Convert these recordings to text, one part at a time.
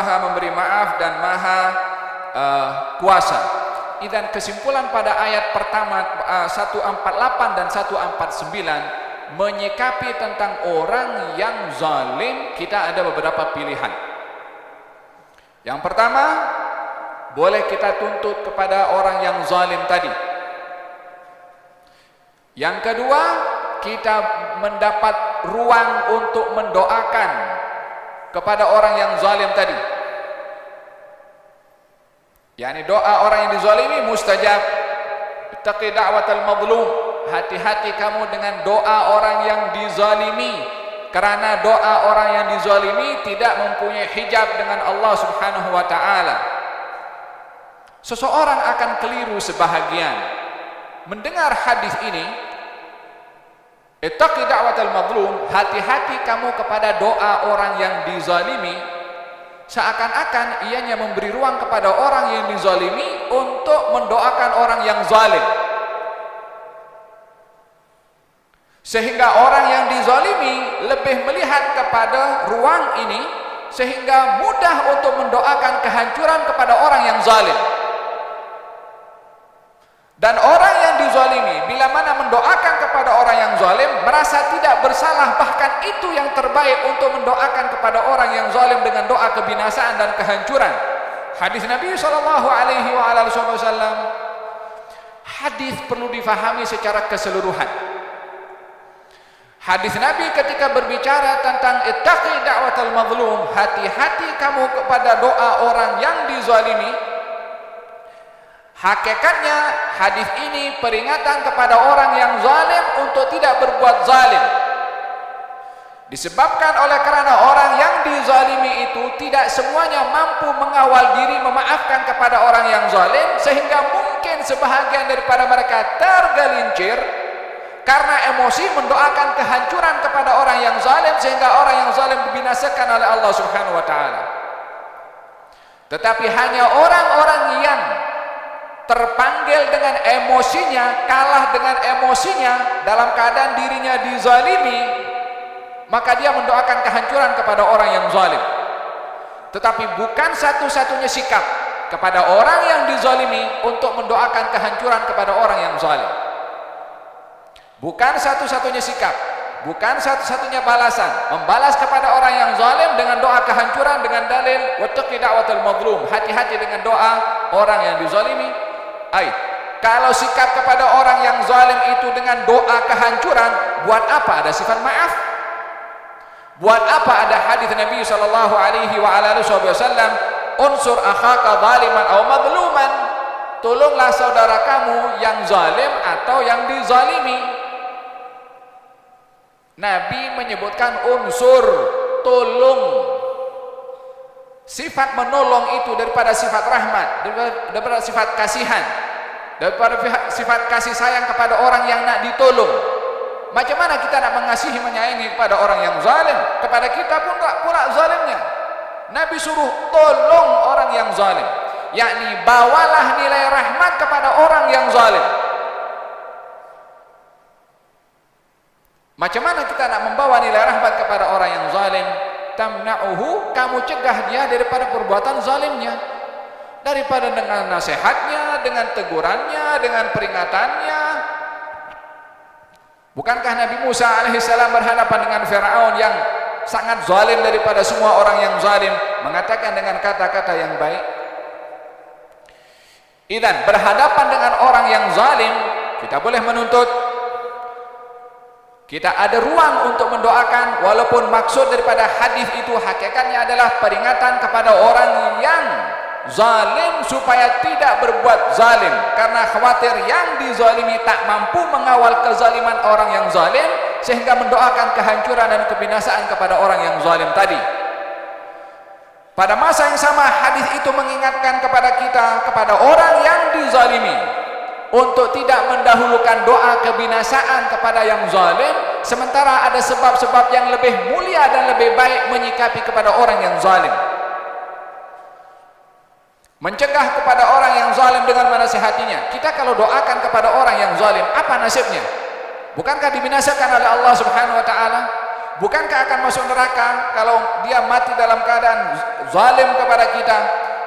Maha memberi maaf dan Maha kuasa. Dan kesimpulan pada ayat pertama 148 dan 149 menyikapi tentang orang yang zalim, kita ada beberapa pilihan. Yang pertama, boleh kita tuntut kepada orang yang zalim tadi. Yang kedua, kita mendapat ruang untuk mendoakan kepada orang yang zalim tadi. Yani doa orang yang dizalimi mustajab. Ittaqi da'watal mazlum. Hati-hati kamu dengan doa orang yang dizalimi, karena doa orang yang dizalimi tidak mempunyai hijab dengan Allah Subhanahu wa taala. Seseorang akan keliru sebahagian mendengar hadis ini, ittaqi da'watal mazlum, hati-hati kamu kepada doa orang yang dizalimi, seakan-akan ianya memberi ruang kepada orang yang dizalimi untuk mendoakan orang yang zalim, sehingga orang yang dizalimi lebih melihat kepada ruang ini sehingga mudah untuk mendoakan kehancuran kepada orang yang zalim. Dan orang yang dizalimi bila mana mendoakan kepada orang yang zalim merasa tidak bersalah, bahkan itu yang terbaik untuk mendoakan kepada orang yang zalim dengan doa kebinasaan dan kehancuran. Hadis Nabi SAW, hadis perlu difahami secara keseluruhan. Hadis Nabi ketika berbicara tentang ittaqi da'watal mazlum, hati-hati kamu kepada doa orang yang dizalimi, hakikatnya hadis ini peringatan kepada orang yang zalim untuk tidak berbuat zalim. Disebabkan oleh karena orang yang dizalimi itu tidak semuanya mampu mengawal diri memaafkan kepada orang yang zalim, sehingga mungkin sebahagian daripada mereka tergelincir karena emosi mendoakan kehancuran kepada orang yang zalim, sehingga orang yang zalim dibinasakan oleh Allah Subhanahu wa taala. Tetapi hanya orang-orang yang terpanggil dengan emosinya, kalah dengan emosinya dalam keadaan dirinya dizalimi, maka dia mendoakan kehancuran kepada orang yang zalim. Tetapi bukan satu-satunya sikap kepada orang yang dizalimi untuk mendoakan kehancuran kepada orang yang zalim. Bukan satu-satunya sikap, bukan satu-satunya balasan membalas kepada orang yang zalim dengan doa kehancuran dengan dalil wattaqi da'watal mazlum, hati-hati dengan doa orang yang dizalimi. Kalau sikap kepada orang yang zalim itu dengan doa kehancuran, buat apa ada sifat maaf? Buat apa ada hadis Nabi sallallahu alaihi wasallam, unsur akhaka zaliman aw madluman, tolonglah saudara kamu yang zalim atau yang dizalimi. Nabi menyebutkan unsur tolong. Sifat menolong itu daripada sifat rahmat, daripada sifat kasihan, daripada sifat kasih sayang kepada orang yang nak ditolong. Macam mana kita nak mengasihi menyayangi kepada orang yang zalim? Kepada kita pun pula zalimnya. Nabi suruh tolong orang yang zalim, yakni bawalah nilai rahmat kepada orang yang zalim. Macam mana kita nak membawa nilai rahmat kepada orang yang zalim? Tamna'uhu, kamu cegah dia daripada perbuatan zalimnya, daripada dengan nasihatnya, dengan tegurannya, dengan peringatannya. Bukankah Nabi Musa alaihissalam berhadapan dengan Fir'aun yang sangat zalim daripada semua orang yang zalim, mengatakan dengan kata-kata yang baik? Idan berhadapan dengan orang yang zalim, kita boleh menuntut, kita ada ruang untuk mendoakan, walaupun maksud daripada hadis itu hakikatnya adalah peringatan kepada orang yang zalim supaya tidak berbuat zalim, karena khawatir yang dizalimi tak mampu mengawal kezaliman orang yang zalim sehingga mendoakan kehancuran dan kebinasaan kepada orang yang zalim tadi. Pada masa yang sama hadis itu mengingatkan kepada kita, kepada orang yang dizalimi, untuk tidak mendahulukan doa kebinasaan kepada yang zalim, sementara ada sebab-sebab yang lebih mulia dan lebih baik menyikapi kepada orang yang zalim. Mencegah kepada orang yang zalim dengan menasihatinya. Kita kalau doakan kepada orang yang zalim, apa nasibnya? Bukankah dibinasakan oleh Allah Subhanahu wa taala? Bukankah akan masuk neraka kalau dia mati dalam keadaan zalim kepada kita?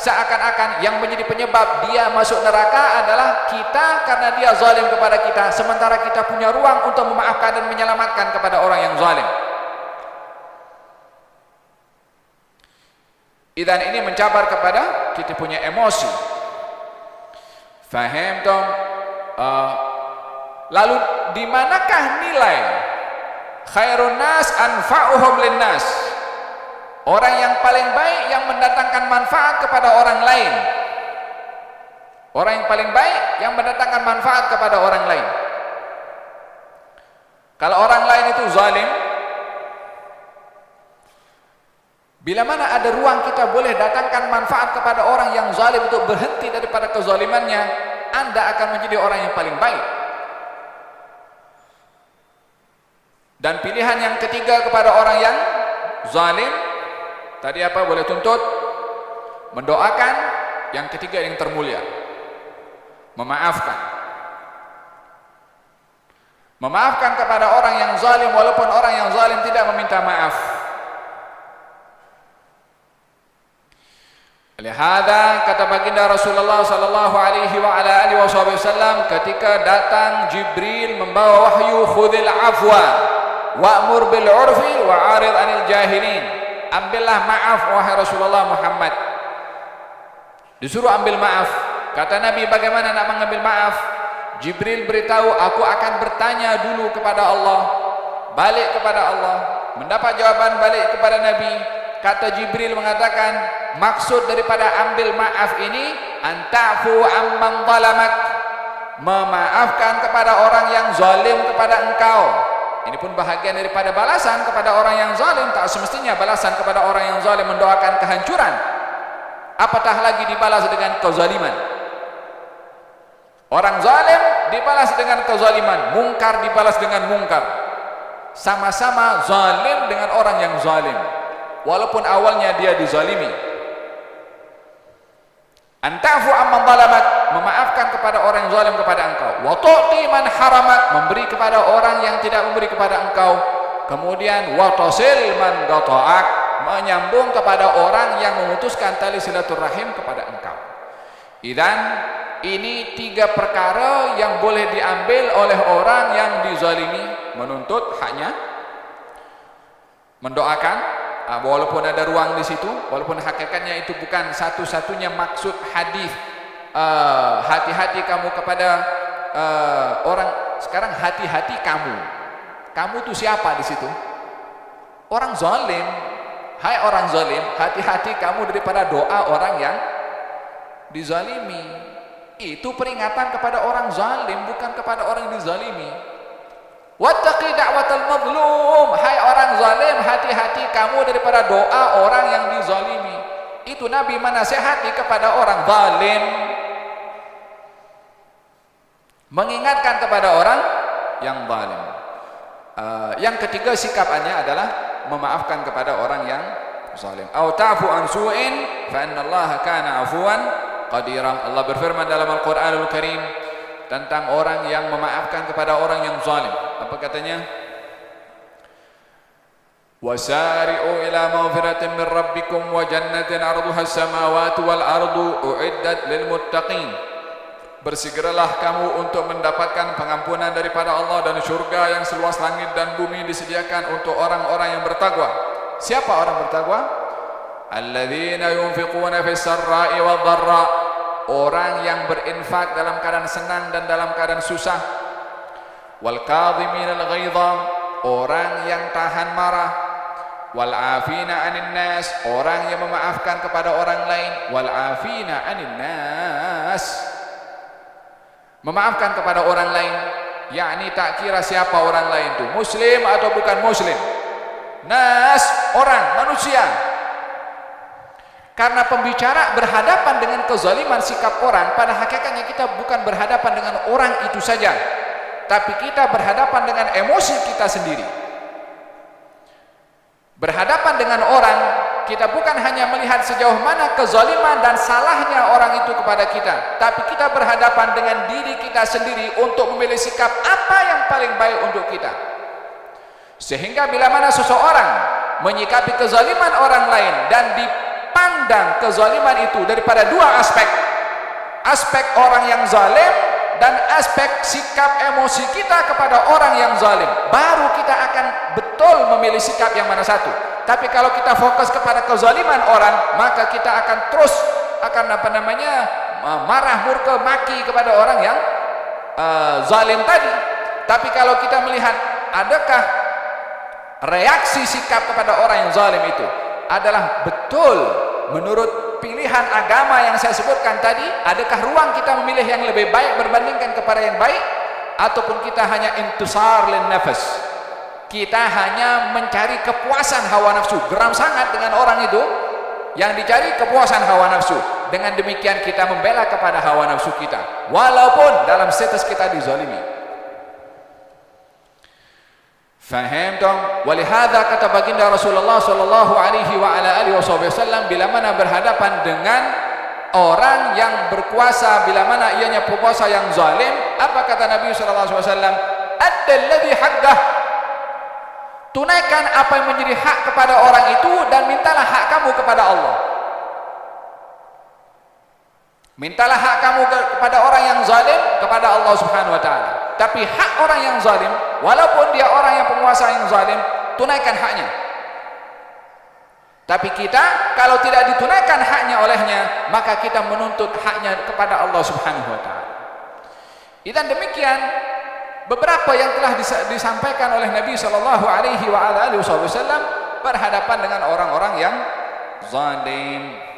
Seakan-akan yang menjadi penyebab dia masuk neraka adalah kita karena dia zalim kepada kita, sementara kita punya ruang untuk memaafkan dan menyelamatkan kepada orang yang zalim. Idan ini mencabar kepada kita punya emosi. Faham dong? Lalu di manakah nilai khairun nas anfa'uhum linnas? Orang yang paling baik yang mendatangkan manfaat kepada orang lain. Orang yang paling baik yang mendatangkan manfaat kepada orang lain. Kalau orang lain itu zalim, bila mana ada ruang kita boleh datangkan manfaat kepada orang yang zalim untuk berhenti daripada kezalimannya, Anda akan menjadi orang yang paling baik. Dan pilihan yang ketiga kepada orang yang zalim, tadi apa? Boleh tuntut, mendoakan. Yang ketiga yang termulia, memaafkan. Memaafkan kepada orang yang zalim walaupun orang yang zalim tidak meminta maaf. Lihada kata baginda Rasulullah sallallahu alaihi wa ala alihi wasallam, ketika datang Jibril membawa wahyu, khudhil afwa wa'mur bil 'urfi wa 'arid 'anil jahilin. Ambillah maaf wahai Rasulullah Muhammad. Disuruh ambil maaf. Kata Nabi, bagaimana nak mengambil maaf? Jibril beritahu, aku akan bertanya dulu kepada Allah, balik kepada Allah, mendapat jawaban balik kepada Nabi. Kata Jibril mengatakan, maksud daripada ambil maaf ini antafu amman zalamak, memaafkan kepada orang yang zalim kepada engkau. Ini pun bahagian daripada balasan kepada orang yang zalim. Tak semestinya balasan kepada orang yang zalim mendoakan kehancuran, apatah lagi dibalas dengan kezaliman. Orang zalim dibalas dengan kezaliman, mungkar dibalas dengan mungkar. Sama-sama zalim dengan orang yang zalim, walaupun awalnya dia dizalimi. Antafu amman zalamak, memaafkan kepada orang yang zalim kepada engkau. Wa tu'ti man haramak, memberi kepada orang yang tidak memberi kepada engkau. Kemudian wa tasil man qata'ak, menyambung kepada orang yang memutuskan tali silaturahim kepada engkau. Idan ini tiga perkara yang boleh diambil oleh orang yang dizalimi: menuntut haknya, mendoakan walaupun ada ruang di situ, walaupun hakikatnya itu bukan satu-satunya maksud hadis. Hati-hati kamu kepada orang. Sekarang hati-hati kamu. Kamu itu siapa di situ? Orang zalim. Hai orang zalim, hati-hati kamu daripada doa orang yang dizalimi. Itu peringatan kepada orang zalim, bukan kepada orang yang dizalimi. Wattaqi da'watal mazlum, hai orang zalim, hati-hati kamu daripada doa orang yang dizalimi. Itu Nabi menasihati kepada orang zalim, mengingatkan kepada orang yang zalim. Yang ketiga sikapannya adalah memaafkan kepada orang yang zalim. Au ta'fu an su'in fa innallaha kana 'afuwan qadira. Allah berfirman dalam Al-Qur'anul Karim tentang orang yang memaafkan kepada orang yang zalim. Apa katanya? Wasari'u ila maghfiratin min rabbikum wa jannatin 'arduha as-samawati wal ardu u'iddat lil muttaqin. Bersegeralah kamu untuk mendapatkan pengampunan daripada Allah dan syurga yang seluas langit dan bumi disediakan untuk orang-orang yang bertakwa. Siapa orang bertakwa? Alladzina yunfiquna fis sarra'i wad dharra, orang yang berinfak dalam keadaan senang dan dalam keadaan susah. Wal kadhiminal ghaidha, orang yang tahan marah. Wal afina 'anil nas, orang yang memaafkan kepada orang lain. Wal afina 'anil nas, memaafkan kepada orang lain, yakni tak kira siapa orang lain itu, muslim atau bukan muslim. Nas, orang, manusia. Karena pembicara berhadapan dengan kezaliman sikap orang, pada hakikatnya kita bukan berhadapan dengan orang itu saja, tapi kita berhadapan dengan emosi kita sendiri. Berhadapan dengan orang, kita bukan hanya melihat sejauh mana kezaliman dan salahnya orang itu kepada kita, tapi kita berhadapan dengan diri kita sendiri untuk memilih sikap apa yang paling baik untuk kita. Sehingga bila mana seseorang menyikapi kezaliman orang lain dan dipandang kezaliman itu daripada dua aspek, aspek orang yang zalim dan aspek sikap emosi kita kepada orang yang zalim, baru kita akan betul memilih sikap yang mana satu. Tapi kalau kita fokus kepada kezaliman orang, maka kita akan terus marah, murka, maki kepada orang yang zalim tadi. Tapi kalau kita melihat adakah reaksi sikap kepada orang yang zalim itu adalah betul menurut pilihan agama yang saya sebutkan tadi, adakah ruang kita memilih yang lebih baik berbandingkan kepada yang baik, ataupun kita hanya intisar lin nafas, kita hanya mencari kepuasan hawa nafsu, geram sangat dengan orang itu yang dicari kepuasan hawa nafsu. Dengan demikian kita membela kepada hawa nafsu kita walaupun dalam status kita dizalimi. Faham dong? Walihada kata baginda Rasulullah sallallahu alaihi wa ala alihi wasallam, bila mana berhadapan dengan orang yang berkuasa, bila mana ianya penguasa yang zalim, apa kata Nabi sallallahu alaihi wasallam? Addalladhi haqqah, tunaikan apa yang menjadi hak kepada orang itu dan mintalah hak kamu kepada Allah. Mintalah hak kamu kepada orang yang zalim kepada Allah Subhanahu wa taala. Tapi hak orang yang zalim, walaupun dia orang yang penguasa yang zalim, tunaikan haknya. Tapi kita kalau tidak ditunaikan haknya olehnya, maka kita menuntut haknya kepada Allah Subhanahu wa taala. Dan demikian beberapa yang telah disampaikan oleh Nabi sallallahu alaihi wasallam berhadapan dengan orang-orang yang zalim.